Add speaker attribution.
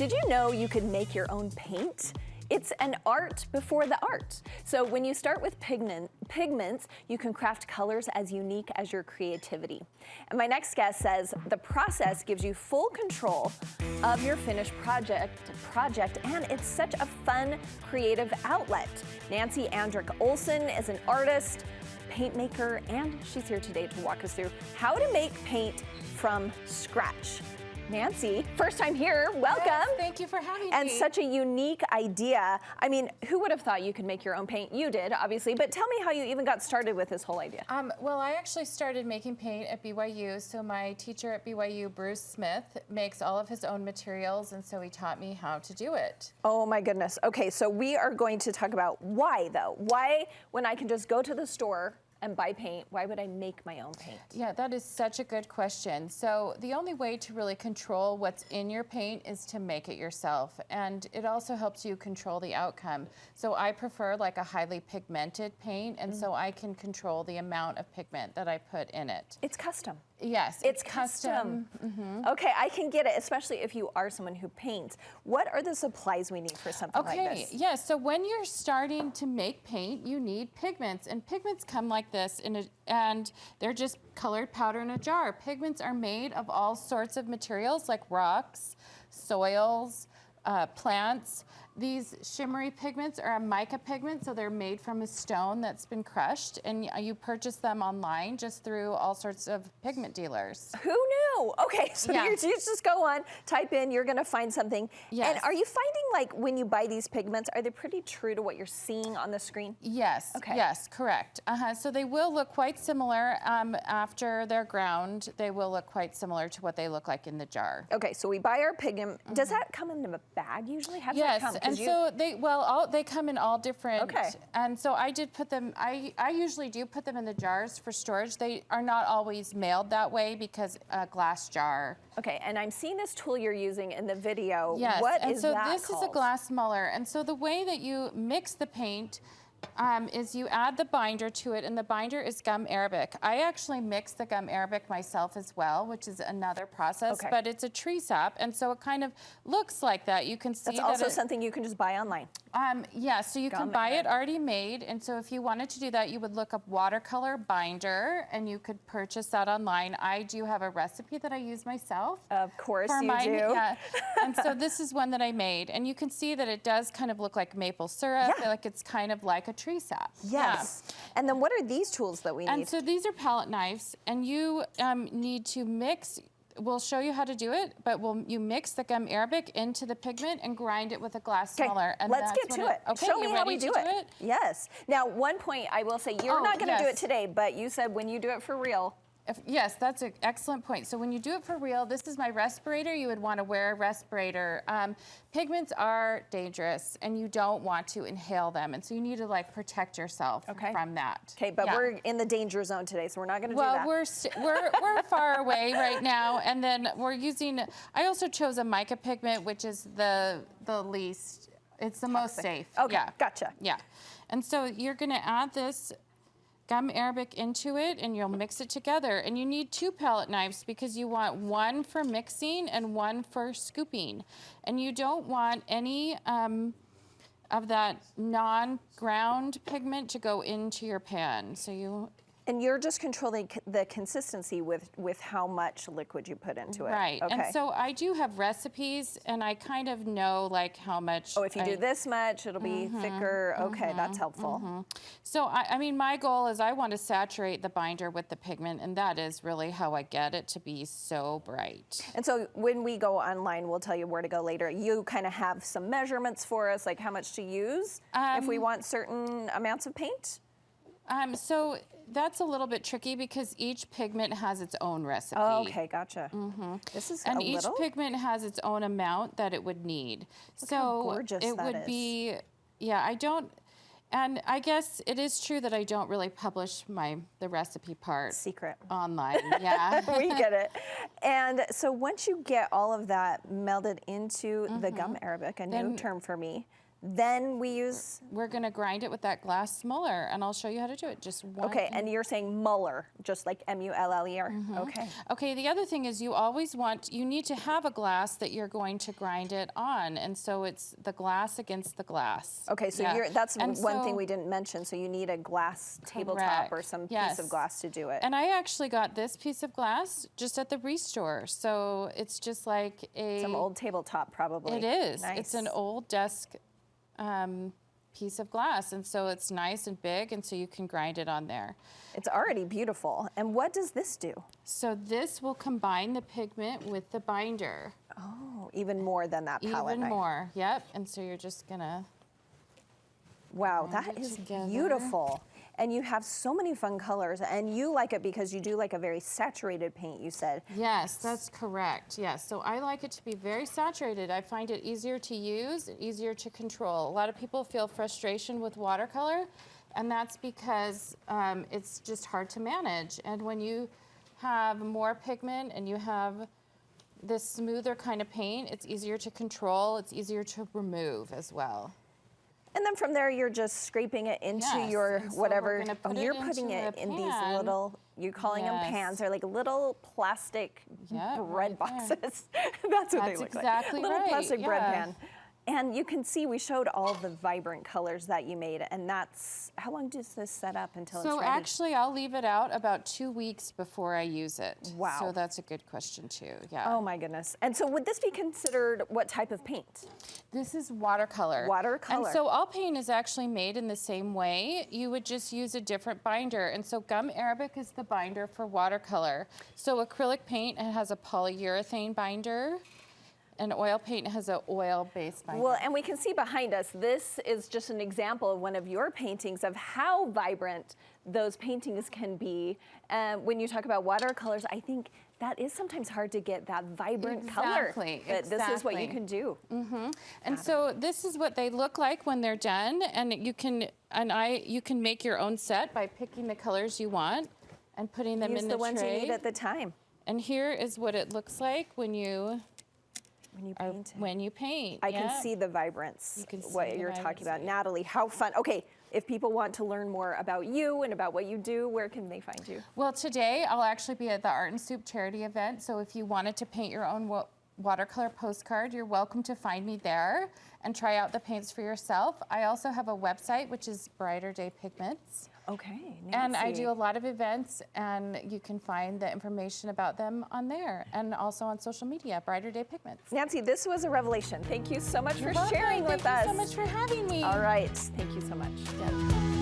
Speaker 1: Did you know you could make your own paint? It's an art before the art. So when you start with pigments, you can craft colors as unique as your creativity. And my next guest says the process gives you full control of your finished project, and it's such a fun, creative outlet. Nancy Andruk Olson is an artist, paint maker, and she's here today to walk us through how to make paint from scratch. Nancy, first time here, welcome.
Speaker 2: Yes, thank you for having me.
Speaker 1: And such a unique idea. I mean, who would have thought you could make your own paint? You did, obviously, but tell me how you even got started with this whole idea.
Speaker 2: Well, I actually started making paint at BYU, so my teacher at BYU, Bruce Smith, makes all of his own materials, and so he taught me how to do it.
Speaker 1: Oh my goodness. Okay, so we are going to talk about why though. Why, when I can just go to the store and buy paint, why would I make my own paint?
Speaker 2: Yeah, that is such a good question. So the only way to really control what's in your paint is to make it yourself. And it also helps you control the outcome. So I prefer like a highly pigmented paint, and so I can control the amount of pigment that I put in it.
Speaker 1: It's custom.
Speaker 2: Yes,
Speaker 1: it's custom. Okay, I can get it, especially if you are someone who paints. What are the supplies we need for something like this?
Speaker 2: Okay, yeah, so when you're starting to make paint, you need pigments, and pigments come like this, and they're just colored powder in a jar. Pigments are made of all sorts of materials like rocks, soils, plants. These shimmery pigments are a mica pigment, so they're made from a stone that's been crushed, and you purchase them online just through all sorts of pigment dealers.
Speaker 1: Who knew? Okay, so you just go on, type in, you're gonna find something.
Speaker 2: Yes.
Speaker 1: And are you finding like when you buy these pigments, are they pretty true to what you're seeing on the screen?
Speaker 2: Yes,
Speaker 1: okay.
Speaker 2: Yes, correct. So they will look quite similar after they're ground. They will look quite similar to what they look like in the jar.
Speaker 1: Okay, so we buy our pigment. Does that come in a bag usually? How does that come?
Speaker 2: And so they come in all different.
Speaker 1: Okay.
Speaker 2: And so I did put them. I usually do put them in the jars for storage. They are not always mailed that way because a glass jar.
Speaker 1: Okay, and I'm seeing this tool you're using in the video.
Speaker 2: Yes.
Speaker 1: What
Speaker 2: and
Speaker 1: is
Speaker 2: so
Speaker 1: that
Speaker 2: this
Speaker 1: called?
Speaker 2: is a glass muller. And so the way that you mix the paint is you add the binder to it, and the binder is gum arabic. I actually mix the gum arabic myself as well, which is another process, but it's a tree sap, and so it kind of looks like that. You can see
Speaker 1: that's also something you can just buy online.
Speaker 2: Yeah, so you can buy it already made, and so if you wanted to do that, you would look up watercolor binder, and you could purchase that online. I do have a recipe that I use myself.
Speaker 1: Of course you do.
Speaker 2: Yeah. And so this is one that I made, and you can see that it does kind of look like maple syrup, like it's kind of like a tree sap.
Speaker 1: Yes. Yeah. And then what are these tools that we need?
Speaker 2: And so these are palette knives, and you need to mix. We'll show you how to do it, but you mix the gum arabic into the pigment and grind it with a glass muller. And
Speaker 1: let's get to it.
Speaker 2: Okay,
Speaker 1: show me how we
Speaker 2: do
Speaker 1: it. Yes. Now, one point I will say, you're not going to do it today, but you said when you do it for real.
Speaker 2: Yes, that's an excellent point. So when you do it for real, this is my respirator. You would want to wear a respirator. Pigments are dangerous, and you don't want to inhale them, and so you need to like protect yourself from that.
Speaker 1: Okay, but we're in the danger zone today, so we're not going to do that.
Speaker 2: Well, we're far away right now, and then we're using. I also chose a mica pigment, which is the least. It's the most safe.
Speaker 1: Okay, gotcha.
Speaker 2: Yeah, and so you're going to add this gum arabic into it, and you'll mix it together. And you need 2 palette knives because you want one for mixing and one for scooping. And you don't want any of that non-ground pigment to go into your pan. So
Speaker 1: and you're just controlling the consistency with how much liquid you put into it.
Speaker 2: Right.
Speaker 1: Okay.
Speaker 2: And so I do have recipes, and I kind of know like how much.
Speaker 1: Oh, if you do this much, it'll be thicker. Okay, that's helpful.
Speaker 2: So I mean, my goal is I want to saturate the binder with the pigment, and that is really how I get it to be so bright.
Speaker 1: And so when we go online, we'll tell you where to go later. You kind of have some measurements for us, like how much to use if we want certain amounts of paint?
Speaker 2: So that's a little bit tricky because each pigment has its own recipe.
Speaker 1: Oh, okay, gotcha. This is
Speaker 2: and each pigment has its own amount that it would need.
Speaker 1: Look how gorgeous
Speaker 2: it would be, I don't, and I guess it is true that I don't really publish the recipe part
Speaker 1: secret
Speaker 2: online. Yeah,
Speaker 1: we get it. And so once you get all of that melded into the gum arabic, a new term for me. Then we use...
Speaker 2: We're gonna grind it with that glass muller, and I'll show you how to do it. Just one.
Speaker 1: Okay, and you're saying muller, just like M-U-L-L-E-R? Okay.
Speaker 2: Okay, the other thing is you need to have a glass that you're going to grind it on, and so it's the glass against the glass.
Speaker 1: Okay, so that's one thing we didn't mention, so you need a glass tabletop or some piece of glass to do it.
Speaker 2: And I actually got this piece of glass just at the Restore, so it's just like
Speaker 1: some old tabletop, probably.
Speaker 2: It is.
Speaker 1: Nice.
Speaker 2: It's an old desk piece of glass, and so it's nice and big, and so you can grind it on there.
Speaker 1: It's already beautiful. And what does this do?
Speaker 2: So this will combine the pigment with the binder.
Speaker 1: Oh, even more than that palette knife.
Speaker 2: Even more, yep. And so you're just gonna...
Speaker 1: Wow, that is beautiful. And you have so many fun colors, and you like it because you do like a very saturated paint, you said.
Speaker 2: Yes, that's correct. Yes, so I like it to be very saturated. I find it easier to use, easier to control. A lot of people feel frustration with watercolor, and that's because it's just hard to manage. And when you have more pigment and you have this smoother kind of paint, it's easier to control, it's easier to remove as well.
Speaker 1: And then from there, you're just scraping it into your whatever. You're putting it in these little, you're calling them pans. They're like little plastic bread boxes. That's what they look like. Little plastic bread pan. And you can see we showed all the vibrant colors that you made, and that's, how long does this set up until it's ready?
Speaker 2: So actually, I'll leave it out about 2 weeks before I use it.
Speaker 1: Wow.
Speaker 2: So that's a good question too, yeah.
Speaker 1: Oh my goodness. And so would this be considered what type of paint?
Speaker 2: This is watercolor.
Speaker 1: Watercolor.
Speaker 2: And so all paint is actually made in the same way. You would just use a different binder. And so gum arabic is the binder for watercolor. So acrylic paint, it has a polyurethane binder. And oil paint has an oil-based binder.
Speaker 1: Well, and we can see behind us, this is just an example of one of your paintings of how vibrant those paintings can be. When you talk about watercolors, I think that is sometimes hard to get that vibrant color. But this is what you can do.
Speaker 2: And so this is what they look like when they're done. And you can make your own set by picking the colors you want and putting them in the tray.
Speaker 1: Use the ones you need at the time.
Speaker 2: And here is what it looks like when you paint.
Speaker 1: I can see the vibrance,
Speaker 2: You can see
Speaker 1: what you're talking about. Natalie, how fun. Okay, if people want to learn more about you and about what you do, where can they find you?
Speaker 2: Well, today I'll actually be at the Art and Soup charity event, so if you wanted to paint your own watercolor postcard, you're welcome to find me there and try out the paints for yourself. I also have a website, which is Brighter Day Pigments.
Speaker 1: Okay, Nancy.
Speaker 2: And I do a lot of events, and you can find the information about them on there, and also on social media, Brighter Day Pigments.
Speaker 1: Nancy, this was a revelation. Thank you so much for sharing with us.
Speaker 2: Thank you so much for having me.
Speaker 1: All right, thank you so much.